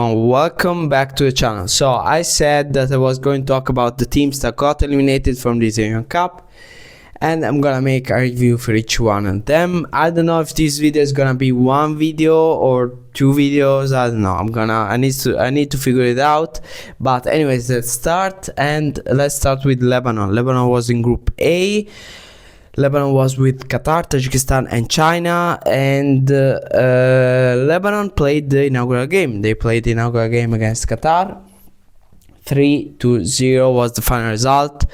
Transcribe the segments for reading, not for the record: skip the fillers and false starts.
Welcome back to the channel. So I said that I was going to talk about the teams that got eliminated from the Asian Cup, and I'm gonna make a review for each one of them. I don't know if this video is gonna be one video or two videos. I don't know. I need to figure it out. But anyways, let's start, and let's start with Lebanon. Lebanon was in Group A. Lebanon was with Qatar, Tajikistan and China, and Lebanon played the inaugural game. They played the inaugural game against Qatar. 3-0 was the final result,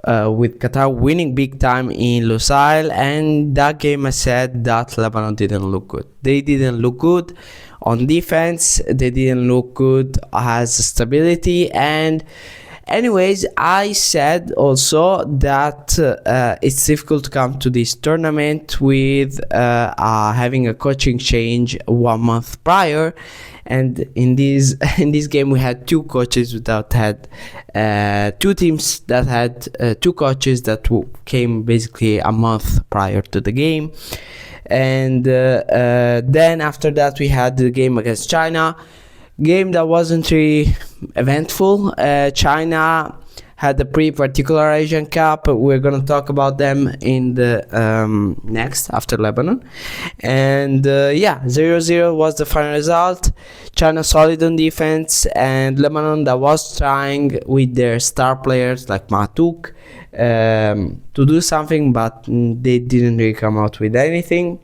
with Qatar winning big time in Lusail. And that game, I said that Lebanon didn't look good. They didn't look good on defense. They didn't look good as stability. And anyways, I said also that it's difficult to come to this tournament with having a coaching change 1 month prior, and in this game we had two coaches two teams that had two coaches that came basically a month prior to the game. And then after that we had the game against China. Game that wasn't really eventful. China had a pretty particular Asian Cup. We're gonna talk about them in the next after Lebanon. And yeah, 0-0 was the final result. China solid on defense, and Lebanon that was trying with their star players like Matuk to do something, but they didn't really come out with anything.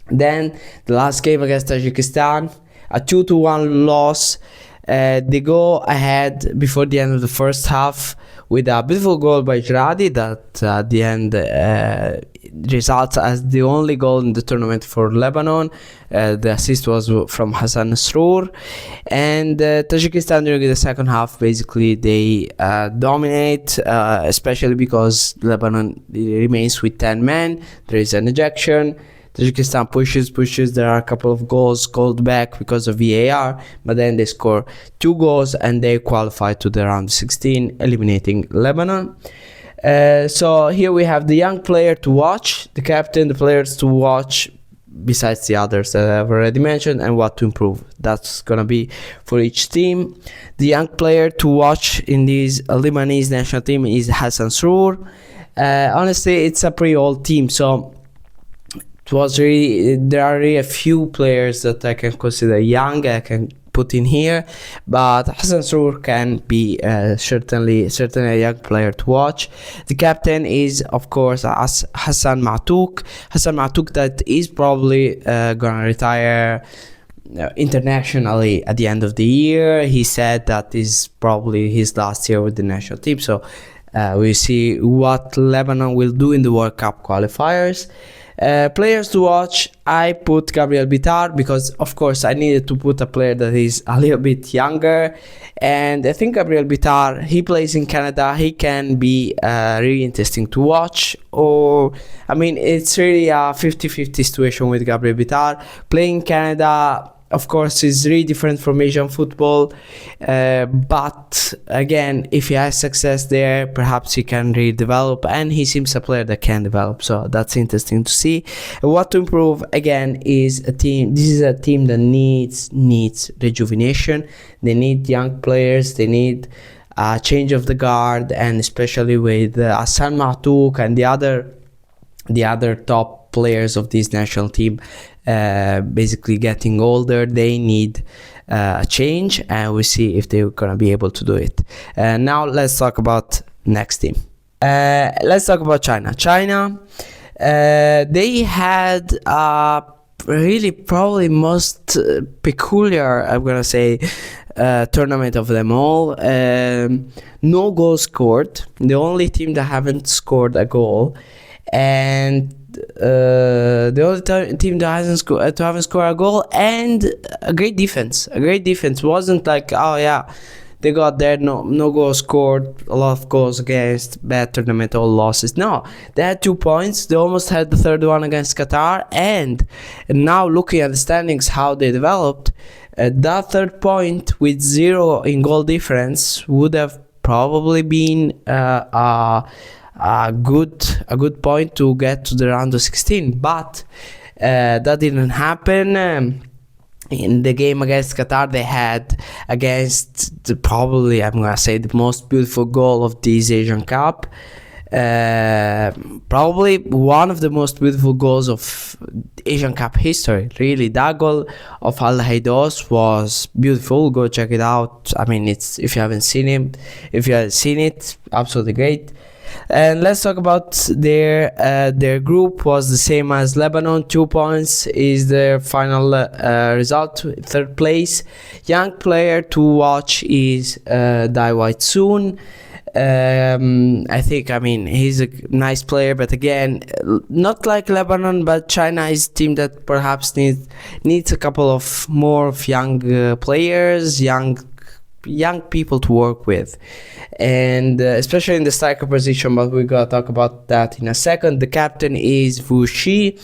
Then the last game against Tajikistan, a 2-1 loss. They go ahead before the end of the first half with a beautiful goal by Jiradi that at the end results as the only goal in the tournament for Lebanon. The assist was from Hassan Nasrour. And Tajikistan during the second half, basically they dominate, especially because Lebanon remains with 10 men. There is an ejection. Tajikistan pushes. There are a couple of goals called back because of VAR, but then they score 2 goals and they qualify to the round 16, eliminating Lebanon. So here we have the young player to watch, the captain, the players to watch, besides the others that I've already mentioned, and what to improve. That's gonna be for each team. The young player to watch in this Lebanese national team is Hassan Srour. Honestly, it's a pretty old team, so there are really a few players that I can consider young, I can put in here, but Hassan Srour can be certainly a young player to watch. The captain is of course Hassan Matuk. Hassan Matuk that is probably gonna retire internationally at the end of the year. He said that is probably his last year with the national team, so we'll see what Lebanon will do in the World Cup qualifiers. Players to watch, I put Gabriel Bitar because of course I needed to put a player that is a little bit younger, and I think Gabriel Bitar, he plays in Canada, he can be really interesting to watch. Or I mean, it's really a 50-50 situation with Gabriel Bitar. Playing in Canada of course is really different from Asian football, but again, if he has success there, perhaps he can really develop, and he seems a player that can develop, so that's interesting to see. What to improve, again, is this is a team that needs rejuvenation. They need young players, they need a change of the guard, and especially with Hassan Matuk and the other top players of this national team basically getting older, they need a change, and we'll see if they're gonna be able to do it. Now let's talk about next team. Let's talk about China. They had really probably most peculiar, I'm gonna say, tournament of them all. No goals scored, the only team that haven't scored a goal, and the only team that haven't scored a goal, and a great defense. Wasn't like, oh yeah, they got there, no goals scored, a lot of goals against, bad tournament, all losses. No, they had 2 points. They almost had the third one against Qatar, and now looking at the standings, how they developed, that third point with 0 in goal difference would have probably been a good point to get to the round of 16, but that didn't happen. in the game against Qatar, they had against probably, I'm gonna say, the most beautiful goal of this Asian Cup. Probably one of the most beautiful goals of Asian Cup history. Really, that goal of Al Haidos was beautiful. Go check it out. I mean, it's, if you haven't seen it, absolutely great. And let's talk about their group. Was the same as Lebanon. 2 points is their final result. Third place. Young player to watch is Dai White Soon. I think, I mean, he's a nice player, but again, not like Lebanon, but China is a team that perhaps needs a couple of more of young players, young people to work with, and especially in the striker position, but we're gonna talk about that in a second. The captain is Wu Shi.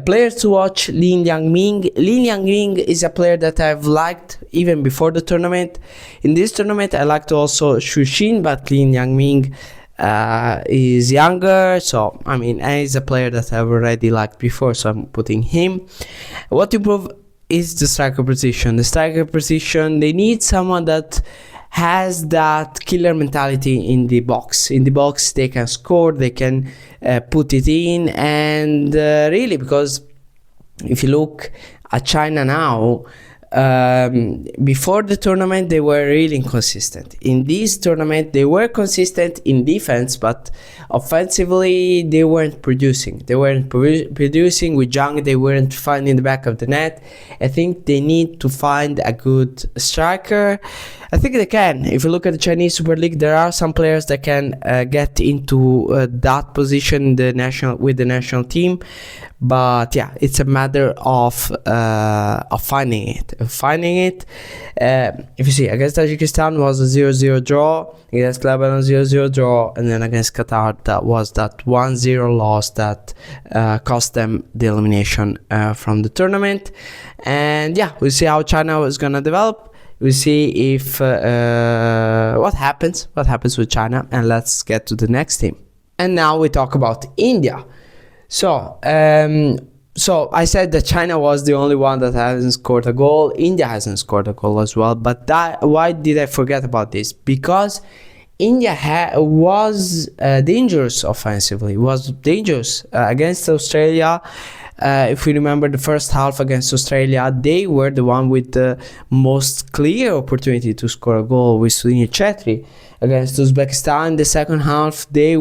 Players to watch: Lin Yangming. Lin Yangming is a player that I've liked even before the tournament. In this tournament, I liked also Xu Xin, but Lin Yangming is younger, so I mean, and he's a player that I've already liked before, so I'm putting him. What improve is the striker position. The striker position, they need someone that has that killer mentality in the box. In the box, they can score, they can put it in, and really, because if you look at China now, before the tournament, they were really inconsistent. In this tournament, they were consistent in defense, but offensively, they weren't producing. They weren't producing with Zhang. They weren't finding the back of the net. I think they need to find a good striker. I think they can. If you look at the Chinese Super League, there are some players that can get into that position with the national team. But yeah, it's a matter of finding it. If you see, against Tajikistan was a 0-0 draw, against Lebanon 0-0 draw, and then against Qatar that was that 1-0 loss that cost them the elimination from the tournament. And yeah, we'll see how China is gonna develop. We'll see if what happens with China, and let's get to the next team. And now we talk about India. So I said that China was the only one that hasn't scored a goal. India hasn't scored a goal as well. But why did I forget about this? Because India was dangerous offensively. Was dangerous against Australia. If we remember the first half against Australia, they were the one with the most clear opportunity to score a goal with Sunil Chetri. Against Uzbekistan, the second half, they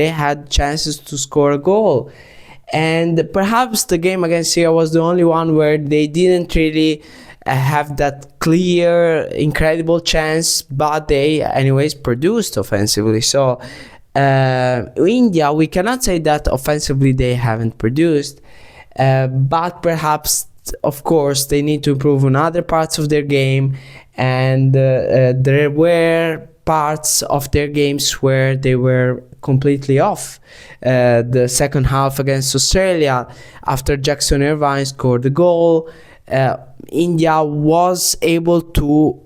had chances to score a goal. And perhaps the game against Syria was the only one where they didn't really have that clear, incredible chance, but they anyways produced offensively. So India, we cannot say that offensively they haven't produced. But perhaps, of course, they need to improve on other parts of their game, and there were parts of their games where they were completely off. The second half against Australia, after Jackson Irvine scored the goal, India was able to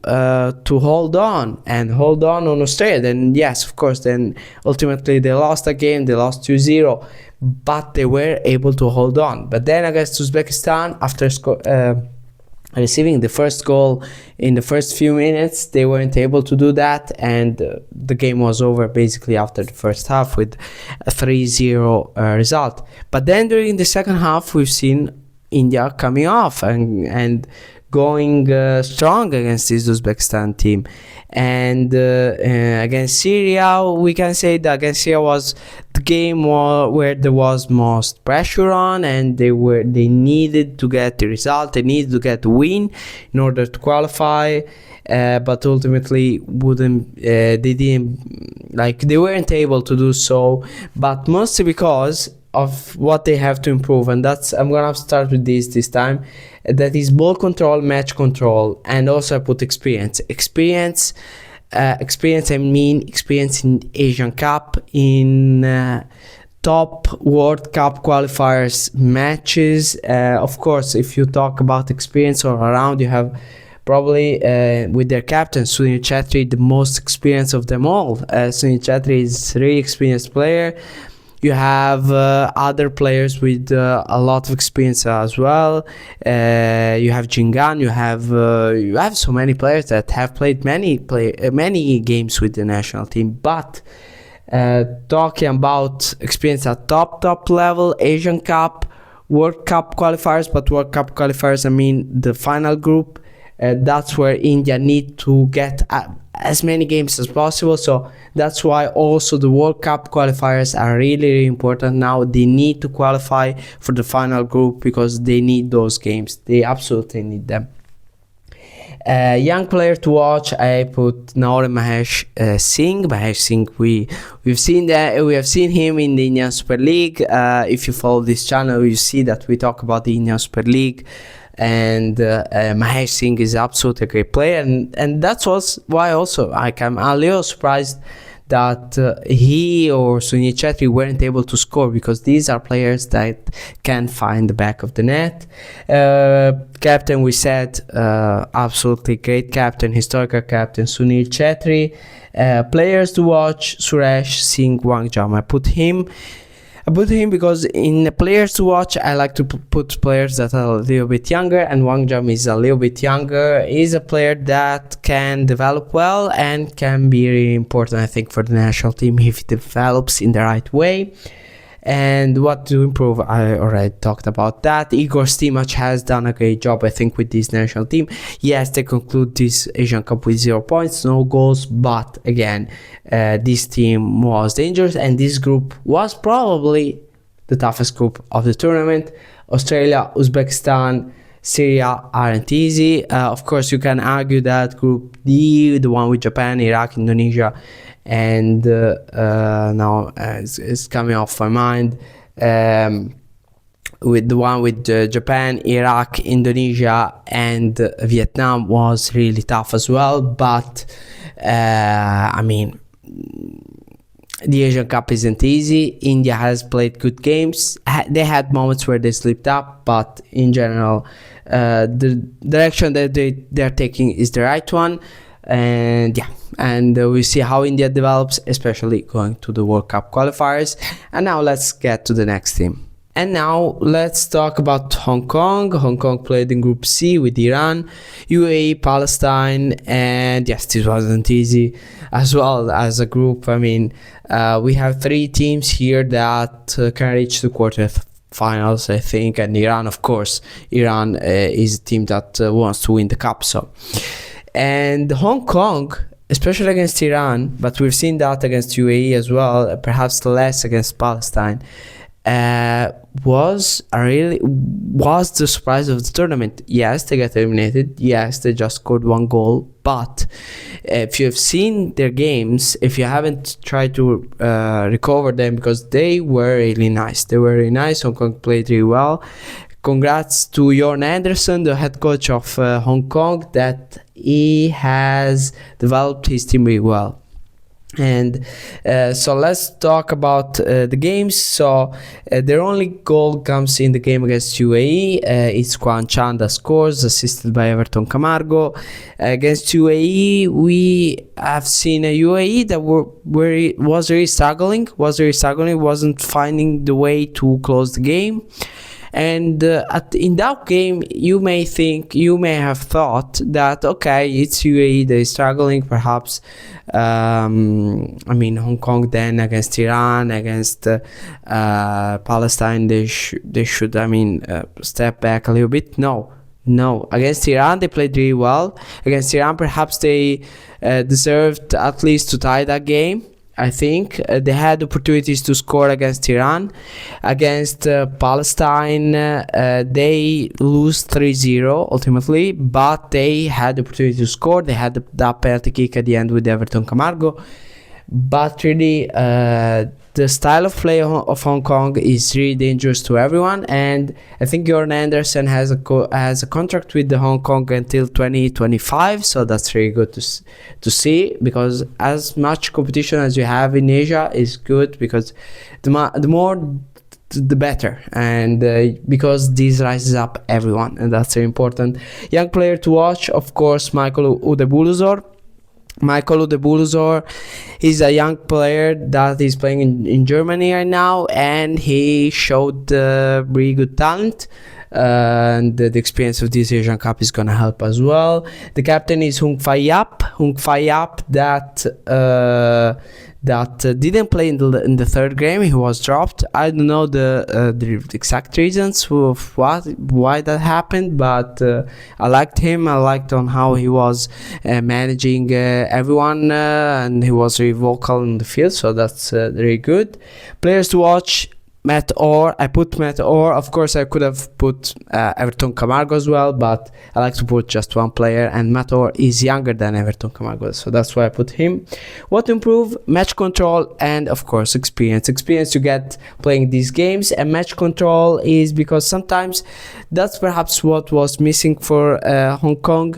hold on on Australia. Then yes, of course, then ultimately they lost the game. They lost 2-0, but they were able to hold on. But then against Uzbekistan, after receiving the first goal in the first few minutes, they weren't able to do that, and the game was over basically after the first half with a 3-0 result. But then during the second half, we've seen India coming off and going strong against this Uzbekistan team. And against Syria, we can say that against Syria was the game where there was most pressure on, and they needed to get the result, they needed to get the win in order to qualify, but ultimately they weren't able to do so, but mostly because of what they have to improve. And that's, I'm gonna start with this time, that is ball control, match control, and also I put experience. I mean experience in Asian Cup, in top World Cup qualifiers matches. Of course, if you talk about experience all around, you have probably with their captain Sunil Chetri, the most experienced of them all. Sunil Chetri is a really experienced player. You have other players with a lot of experience as well. You have Jingan. You have so many players that have played many games with the national team. But talking about experience at top level, Asian Cup, World Cup qualifiers, but World Cup qualifiers, I mean the final group. That's where India need to get as many games as possible. So that's why also the World Cup qualifiers are really important now. They need to qualify for the final group because they need those games. They absolutely need them. Young player to watch, I put Mahesh Singh. Mahesh Singh, we have seen him in the Indian Super League. If you follow this channel, you see that we talk about the Indian Super League. And Mahesh Singh is absolutely a great player, and that's why also I'm a little surprised that he or Sunil Chetri weren't able to score, because these are players that can find the back of the net. Captain, we said, absolutely great captain, historical captain Sunil Chetri. Players to watch, Suresh Singh Wangjam. I put him because in the players to watch, I like to put players that are a little bit younger, and Wangjam is a little bit younger. He's a player that can develop well and can be really important, I think, for the national team if he develops in the right way. And what to improve, I already talked about that. Igor Stimac has done a great job, I think, with this national team. Yes, they conclude this Asian Cup with 0 points, no goals, but again, this team was dangerous, and this group was probably the toughest group of the tournament. Australia, Uzbekistan, Syria aren't easy. Of course, you can argue that Group D, the one with Japan, Iraq, Indonesia, and now it's coming off my mind, with the one with Japan, Iraq, Indonesia, and Vietnam was really tough as well. But I mean, the Asian Cup isn't easy. India has played good games. They had moments where they slipped up, but in general, the direction that they're taking is the right one. And yeah, and we see how India develops, especially going to the World Cup qualifiers. And now let's get to the next team. And now let's talk about Hong Kong. Hong Kong played in Group C with Iran, UAE, Palestine, and yes, this wasn't easy as well as a group. I mean, we have 3 teams here that can reach the quarterfinals, I think, and Iran, of course. Iran is a team that wants to win the cup. So, and Hong Kong, especially against Iran, but we've seen that against UAE as well, perhaps less against Palestine, was the surprise of the tournament. Yes, they got eliminated. Yes, they just scored 1 goal. But if you have seen their games, if you haven't tried to recover them, because they were really nice. Hong Kong played really well. Congrats to Jorn Anderson, the head coach of Hong Kong, that he has developed his team really well. And so let's talk about the games. So their only goal comes in the game against UAE. It's Kwan Chan that scores, assisted by Everton Camargo. Against UAE, we have seen a UAE that was really struggling, wasn't finding the way to close the game. And in that game, you may have thought that, okay, it's UAE, they're struggling, perhaps. I mean, Hong Kong then against Iran, against Palestine, they should step back a little bit. No, against Iran, they played really well. Against Iran, perhaps they deserved at least to tie that game. I think they had opportunities to score against Iran. Against Palestine, they lose 3-0 ultimately, but they had the opportunity to score. They had that penalty kick at the end with Everton Camargo. But really, the style of play of Hong Kong is really dangerous to everyone, and I think Jorn Anderson has a contract with the Hong Kong until 2025, so that's really good to see, because as much competition as you have in Asia is good, because the more the better, and because this rises up everyone, and that's very important. Young player to watch, of course, Michael Udebuluzor. Michael Udebuluzor, he's a young player that is playing in Germany right now, and he showed really good talent. And the experience of this Asian Cup is gonna help as well. The captain is Hung Fai Yap. Hung Fai Yap that didn't play in the third game. He was dropped. I don't know the exact reasons of why that happened, but I liked him. I liked on how he was managing everyone, and he was very vocal in the field, so that's very good. Players to watch: Matt Orr. I put Matt Orr. Of course, I could have put Everton Camargo as well, but I like to put just one player, and Matt Orr is younger than Everton Camargo, so that's why I put him. What to improve? Match control and, of course, experience. Experience you get playing these games, and match control is because sometimes that's perhaps what was missing for Hong Kong.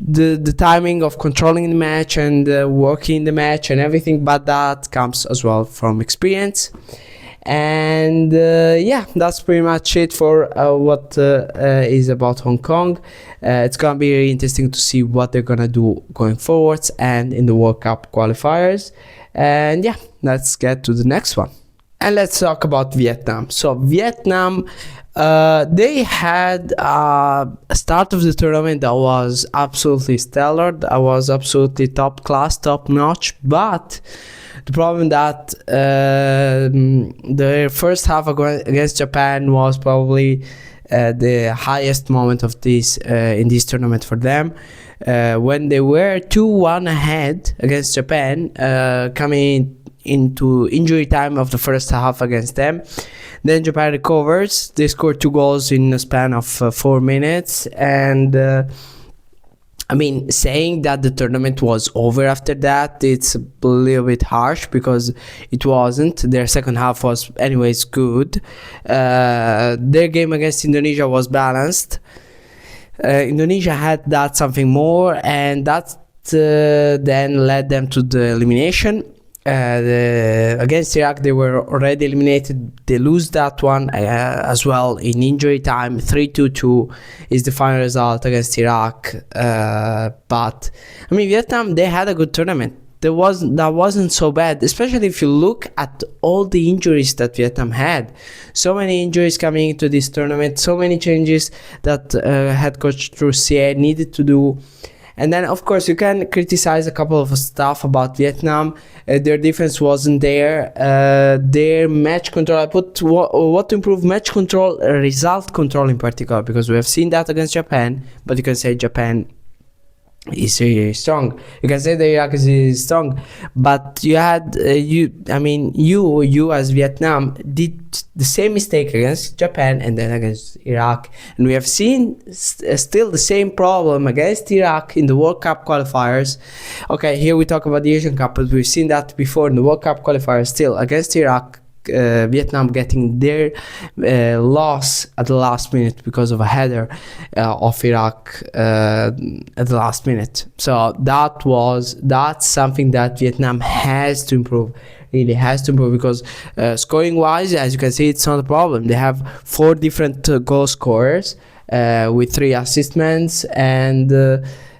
The timing of controlling the match and working the match and everything, but that comes as well from experience. And yeah, that's pretty much it for what is about Hong Kong. It's gonna be really interesting to see what they're gonna do going forwards and in the World Cup qualifiers. And yeah, let's get to the next one, and let's talk about Vietnam. So Vietnam, they had a start of the tournament that was absolutely stellar. That was absolutely top class, top notch, but the problem that the first half against Japan was probably the highest moment of this in this tournament for them. When they were 2-1 ahead against Japan, coming into injury time of the first half against them. Then Japan recovers. They scored 2 goals in a span of 4 minutes, and I mean, saying that the tournament was over after that, it's a little bit harsh because it wasn't. Their second half was anyways good. Their game against Indonesia was balanced. Indonesia had that something more, and that then led them to the elimination. Against Iraq, they were already eliminated. They lose that one as well in injury time. 3-2 is the final result against Iraq. But I mean, Vietnam, they had a good tournament. That wasn't so bad, especially if you look at all the injuries that Vietnam had. So many injuries coming into this tournament, so many changes that head coach Trussier needed to do. And then, of course, you can criticize a couple of stuff about Vietnam. Their defense wasn't there. Their match control, I put what to improve: match control, result control in particular, because we have seen that against Japan, but you can say Japan is really strong. You can say the Iraq is strong, but you had you as Vietnam did the same mistake against Japan and then against Iraq, and we have seen still the same problem against Iraq in the World Cup qualifiers. Okay, here we talk about the Asian Cup, but we've seen that before in the World Cup qualifiers. Still against Iraq, Vietnam getting their loss at the last minute because of a header of Iraq at the last minute. So that's something that Vietnam has to improve. Really has to improve, because scoring wise, as you can see, it's not a problem. They have 4 different goal scorers with 3 assistments, and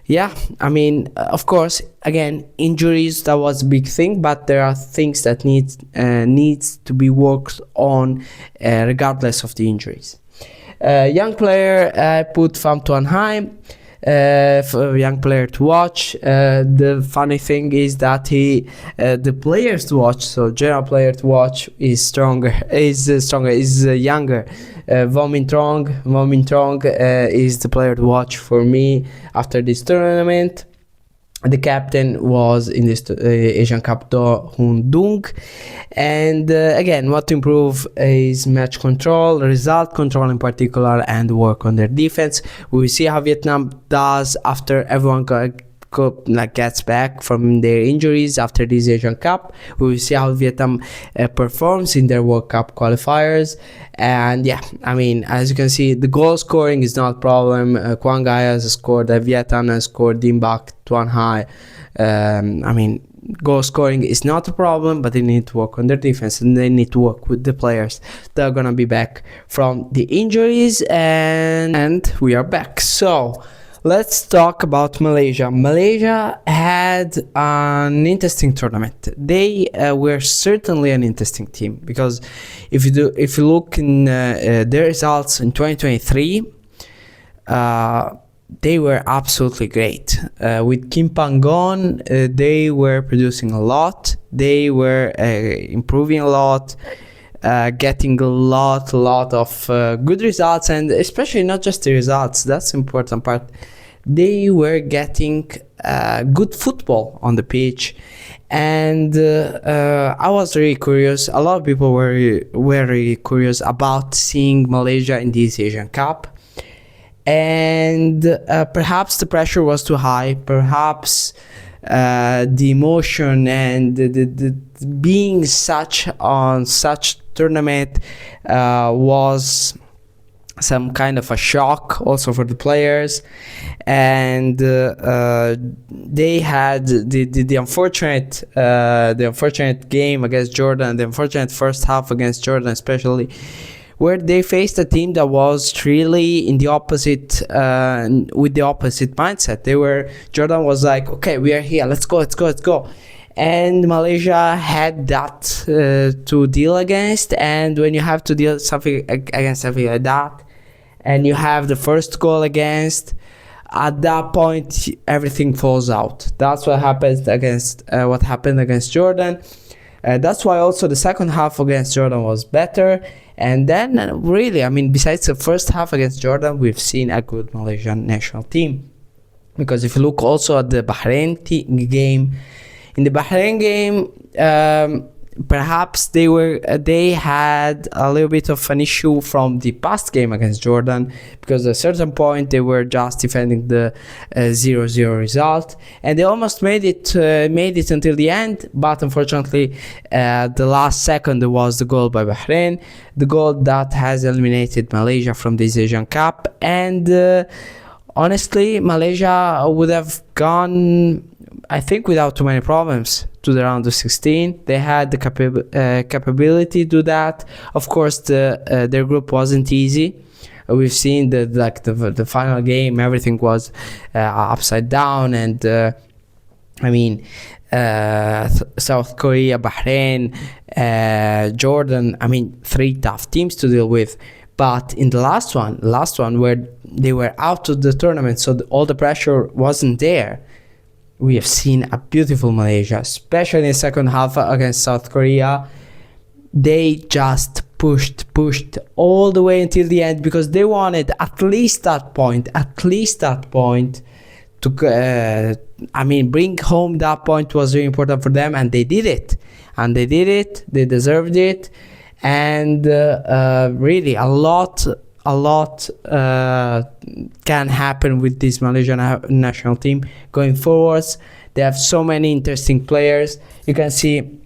yeah, I mean, of course, again, injuries, that was a big thing, but there are things that needs to be worked on regardless of the injuries. Young player, I put Pham Tuan Hai, for a young player to watch. The funny thing is that the players to watch, so general player to watch, is younger. Von Min Trong is the player to watch for me after this tournament. The captain was in this Asian Cup, Do Hun Dung. And again, what to improve is match control, result control in particular, and work on their defense. We will see how Vietnam does after everyone gets back from their injuries after this Asian Cup. We will see how Vietnam performs in their World Cup qualifiers. And yeah, I mean, as you can see, the goal scoring is not a problem. Quang Gai has scored, Vietnam has scored, Dinh Bach, Tuan Hai. I mean, goal scoring is not a problem, but they need to work on their defense, and they need to work with the players that are gonna be back from the injuries. And we are back. So Let's talk about Malaysia. Malaysia had an interesting tournament. They were certainly an interesting team, because if you look in their results in 2023, they were absolutely great. With Kim Panggon, they were producing a lot. They were improving a lot, getting a lot of good results, and especially not just the results. That's the important part. They were getting good football on the pitch, and I was really curious. A lot of people were really curious about seeing Malaysia in this Asian Cup, and perhaps the pressure was too high. Perhaps the emotion and the being such on such tournament was some kind of a shock also for the players, and they had the unfortunate game against Jordan, the unfortunate first half against Jordan especially, where they faced a team that was really in the opposite with the opposite mindset. Jordan was like, okay, we are here, let's go, and Malaysia had that to deal against. And when you have to deal against something like that, and you have the first goal against, at that point everything falls out. That's what happened against Jordan. That's why also the second half against Jordan was better. And then really, I mean, besides the first half against Jordan, we've seen a good Malaysian national team. Because if you look also at the Bahrain game, in the Bahrain game, perhaps they had a little bit of an issue from the past game against Jordan, because at a certain point they were just defending the 0-0 result, and they almost made it until the end. But unfortunately, the last second there was the goal by Bahrain, the goal that has eliminated Malaysia from this Asian Cup. And honestly, Malaysia would have gone, I think, without too many problems to the round of 16. They had the capability to do that. Of course, their group wasn't easy. We've seen the final game, everything was upside down, and South Korea, Bahrain, Jordan, three tough teams to deal with. But in the last one where they were out of the tournament, so all the pressure wasn't there, we have seen a beautiful Malaysia, especially in the second half against South Korea. They just pushed all the way until the end, because they wanted at least that point to bring home that point was very important for them, and they did it. They deserved it. And really a lot can happen with this Malaysian national team going forwards. They have so many interesting players. You can see,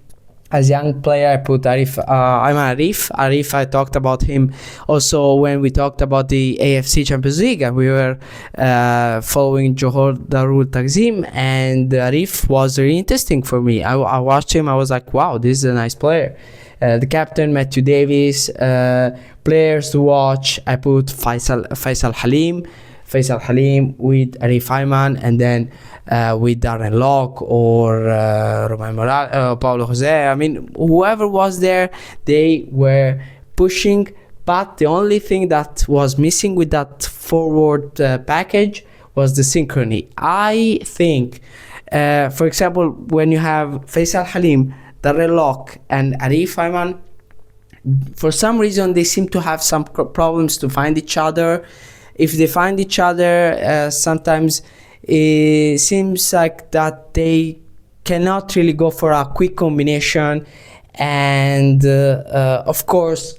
as young player, I put Arif. Arif, I talked about him also when we talked about the AFC Champions League, and we were following Johor Darul Takzim, and Arif was very interesting for me. I watched him, I was like, wow, this is a nice player. The captain, Matthew Davis. Players to watch, I put Faisal Halim with Arif Ayman, and then with Darren Locke or Romain Morales, Paulo Jose. Whoever was there, they were pushing. But the only thing that was missing with that forward package was the synchrony. I think, for example, when you have Faisal Halim, Darren Locke, and Arif Ayman, for some reason they seem to have some problems to find each other. If they find each other, sometimes it seems like that they cannot really go for a quick combination. And of course,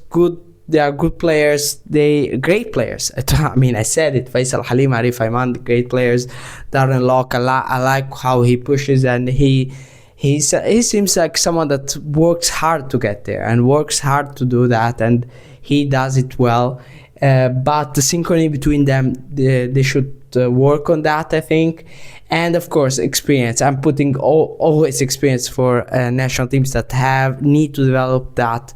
they are good players, great players. I said it, Faisal Halim, Arif Ayman, great players. Darren Locke, I like how he pushes, and he seems like someone that works hard to get there and works hard to do that, and he does it well. But the synchrony between them, they should work on that, I think. and of course experience. I'm putting always experience for national teams that need to develop that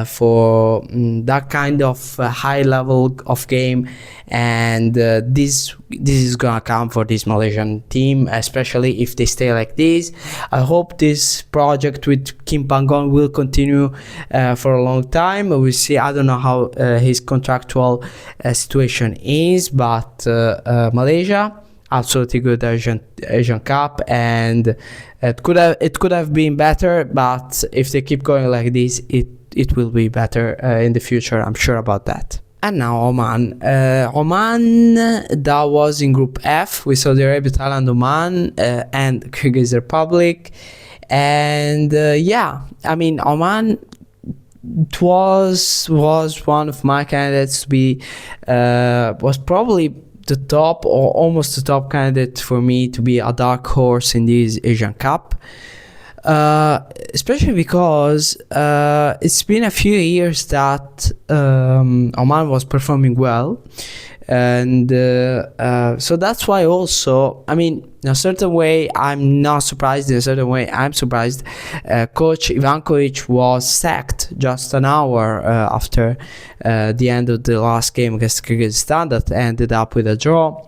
for that kind of high level of game, and this is gonna come for this Malaysian team, especially if they stay like this. I hope this project with Kim Pangong will continue for a long time. We'll see. I don't know how his contractual situation is, but Malaysia, absolutely good Asian Cup, and it could have been better, but if they keep going like this, it will be better in the future. I'm sure about that. And now Oman. Oman, that was in Group F with Saudi Arabia, Thailand, Oman, and Kyrgyz Republic. And yeah, I mean, Oman was one of my candidates to be, was probably the top or almost the top candidate for me to be a dark horse in this Asian Cup. Especially because it's been a few years that Oman was performing well, and so that's why also, I mean, in a certain way I'm not surprised, in a certain way I'm surprised. Coach Ivankovic was sacked just an hour after the end of the last game against Kyrgyzstan that ended up with a draw,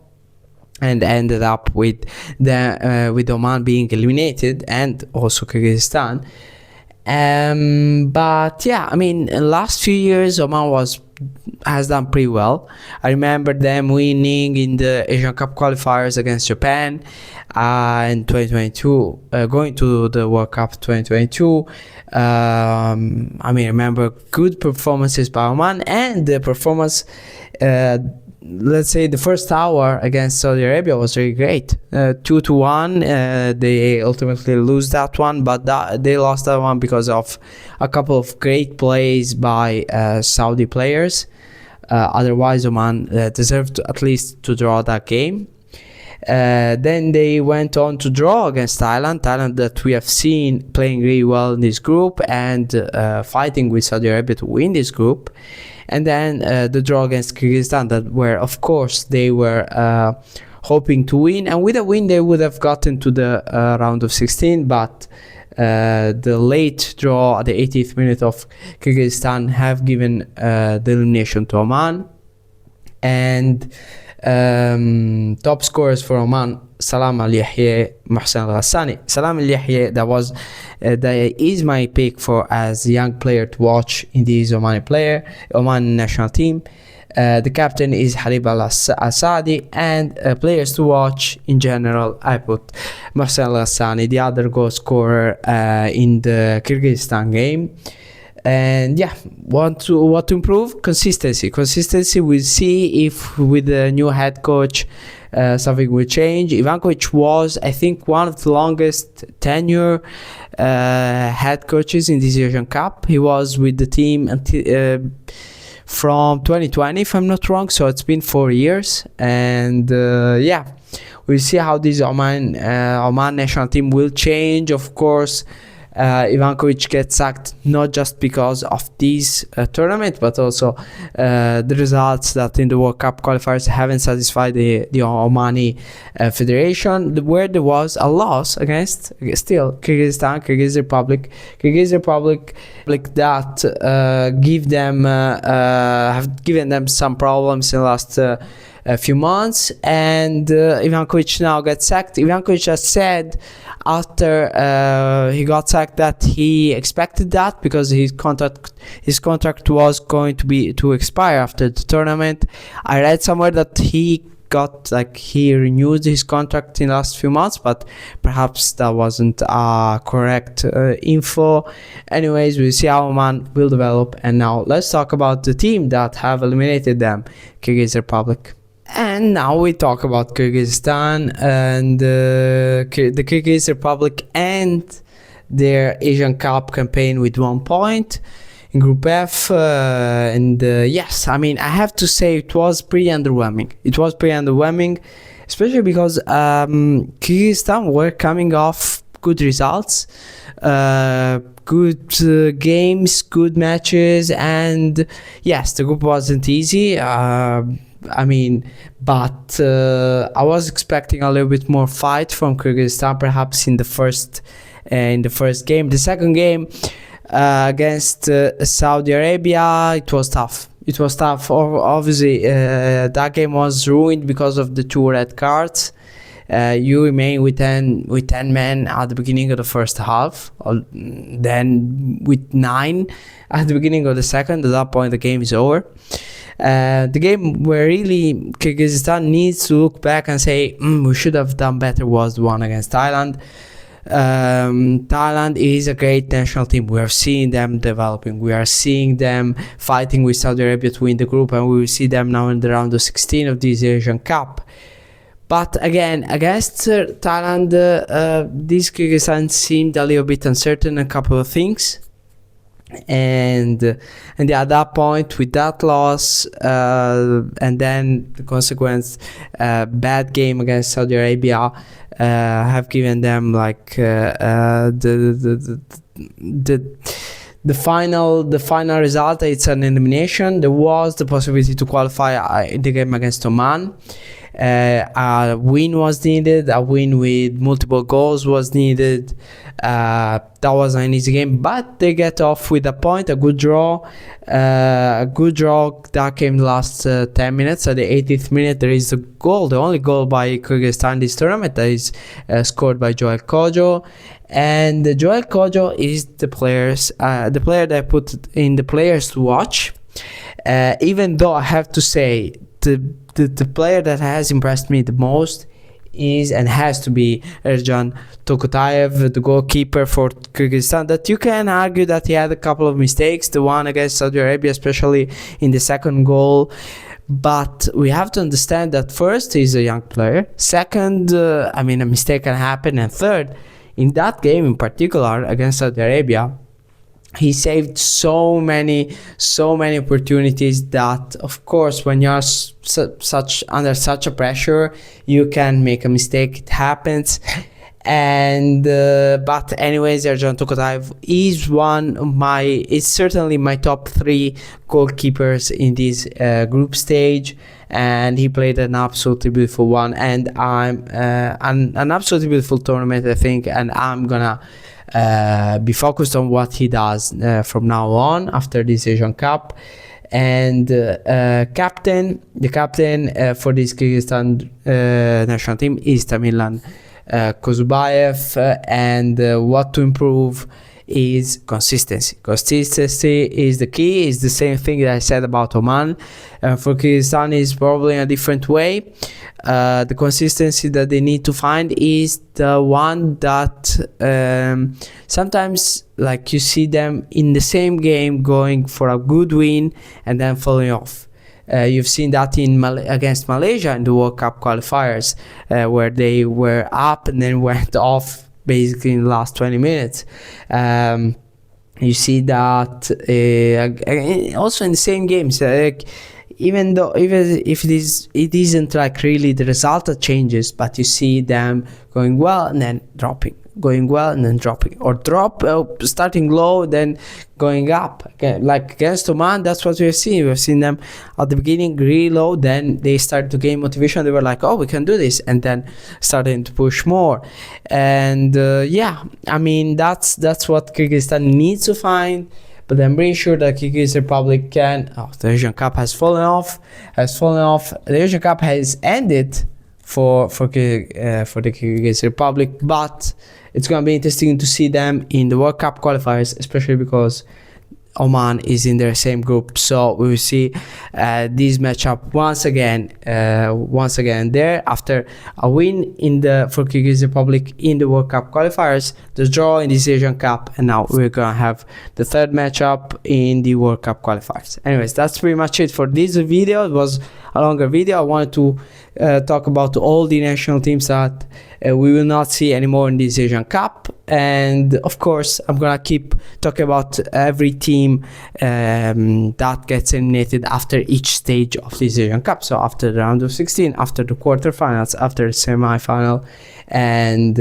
and ended up with Oman being eliminated, and also Kyrgyzstan. But yeah, I mean, in the last few years Oman has done pretty well. I remember them winning in the Asian Cup qualifiers against Japan in 2022, going to the World Cup 2022. I mean, I remember good performances by Oman, and the performance, let's say the first hour against Saudi Arabia was really great. 2-1, they ultimately lose that one, but they lost that one because of a couple of great plays by Saudi players. Otherwise Oman deserved at least to draw that game. Then they went on to draw against Thailand that we have seen playing really well in this group, and fighting with Saudi Arabia to win this group. And then the draw against Kyrgyzstan, that where of course they were hoping to win, and with a win they would have gotten to the round of 16, but the late draw at the 80th minute of Kyrgyzstan have given the elimination to Oman. And top scorers for Oman: Salam Al-Yahya, Mohsen Al-Ghassani. Salam Al-Yahya, that is my pick for as a young player to watch in this Omani national team. The captain is Harib Al-Asadi, and players to watch in general, I put Mohsen Al-Ghassani, the other goal scorer in the Kyrgyzstan game. And yeah, what to improve? Consistency. We'll see if with the new head coach something will change. Ivankovic was, I think, one of the longest tenure head coaches in this Asian Cup. He was with the team until from 2020, if I'm not wrong, so it's been 4 years. And yeah, we'll see how this Oman national team will change. Of course, Ivankovic gets sacked not just because of this tournament, but also the results that in the World Cup qualifiers haven't satisfied the Omani Federation, where there was a loss against still Kyrgyz Republic that have given them some problems in the last a few months, and Ivankovic now gets sacked. Ivankovic has said after he got sacked that he expected that because his contract was going to expire after the tournament. I read somewhere that he renewed his contract in the last few months, but perhaps that wasn't correct info. Anyways, we'll see how Oman will develop. And now let's talk about the team that have eliminated them, Kyrgyz Republic. And now we talk about Kyrgyzstan and the Kyrgyz Republic and their Asian Cup campaign with 1 point in Group F. Yes, I mean, I have to say it was pretty underwhelming. Especially because Kyrgyzstan were coming off good results, good games, good matches, and yes, the group wasn't easy. But I was expecting a little bit more fight from Kyrgyzstan, perhaps in the first game. The second game against Saudi Arabia, it was tough. Obviously, that game was ruined because of the 2 red cards. You remain with 10 men at the beginning of the first half, then with 9 at the beginning of the second. At that point, the game is over. The game where really Kyrgyzstan needs to look back and say, we should have done better, was the one against Thailand. Thailand is a great national team. We are seeing them developing. We are seeing them fighting with Saudi Arabia to win the group, and we will see them now in the round of 16 of this Asian Cup. But again, against Thailand, this Kyrgyzstan seemed a little bit uncertain in a couple of things. And at that point, with that loss, and then the consequence, bad game against Saudi Arabia, have given them like the final result. It's an elimination. There was the possibility to qualify in the game against Oman. A win was needed. A win with multiple goals was needed. That was an easy game, but they get off with a point, a good draw. That came the last 10 minutes. At the 80th minute, there is a goal, the only goal by Kyrgyzstan this tournament, that is scored by Joel Kojo. And Joel Kojo is the player that I put in the players to watch. Even though I have to say, the player that has impressed me the most is and has to be Erjan Tokotayev, the goalkeeper for Kyrgyzstan. That you can argue that he had a couple of mistakes, the one against Saudi Arabia, especially in the second goal. But we have to understand that first, he's a young player. Second, a mistake can happen. And third, in that game in particular against Saudi Arabia, he saved so many opportunities that, of course, when you are under such a pressure, you can make a mistake. It happens. And but anyways, Erjan Tokotayev is certainly my top 3 goalkeepers in this group stage, and he played an absolutely beautiful one, and an absolutely beautiful tournament, I think, and I'm gonna be focused on what he does from now on after this Asian Cup. And the captain for this Kyrgyzstan national team is Tamilan Kozubayev, and what to improve is consistency. Consistency is the key. It's the same thing that I said about Oman. For Kyrgyzstan is probably in a different way. The consistency that they need to find is the one that sometimes, like, you see them in the same game going for a good win and then falling off. You've seen that against Malaysia in the World Cup qualifiers, where they were up and then went off basically in the last 20 minutes. You see that also in the same games. Even if it isn't like really the result that changes, but you see them going well and then dropping, going well and then dropping, or starting low then going up. Again, like against Oman, that's what we've seen. We've seen them at the beginning really low, then they started to gain motivation. They were like, oh, we can do this, and then starting to push more. And that's what Kyrgyzstan needs to find. But I'm pretty sure that Kyrgyz Republic can. The Asian Cup has fallen off. The Asian Cup has ended for the Kyrgyz Republic, but it's going to be interesting to see them in the World Cup qualifiers, especially because Oman is in their same group. So we will see this matchup once again there after a win for Kyrgyz Republic in the World Cup qualifiers, the draw in this Asian Cup, and now we're gonna have the third matchup in the World Cup qualifiers. Anyways, that's pretty much it for this video. It was a longer video. I wanted to talk about all the national teams that we will not see anymore in this Asian Cup. and of course I'm gonna keep talking about every team that gets eliminated after each stage of this Asian Cup. So after the round of 16, after the quarterfinals, after the semi-final, and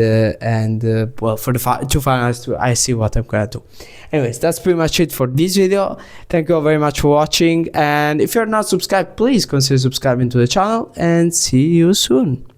well, for the two finals too, I see what I'm gonna do. Anyways, that's pretty much it for this video. Thank you all very much for watching, and if you're not subscribed, please consider subscribing to the channel, and see you soon.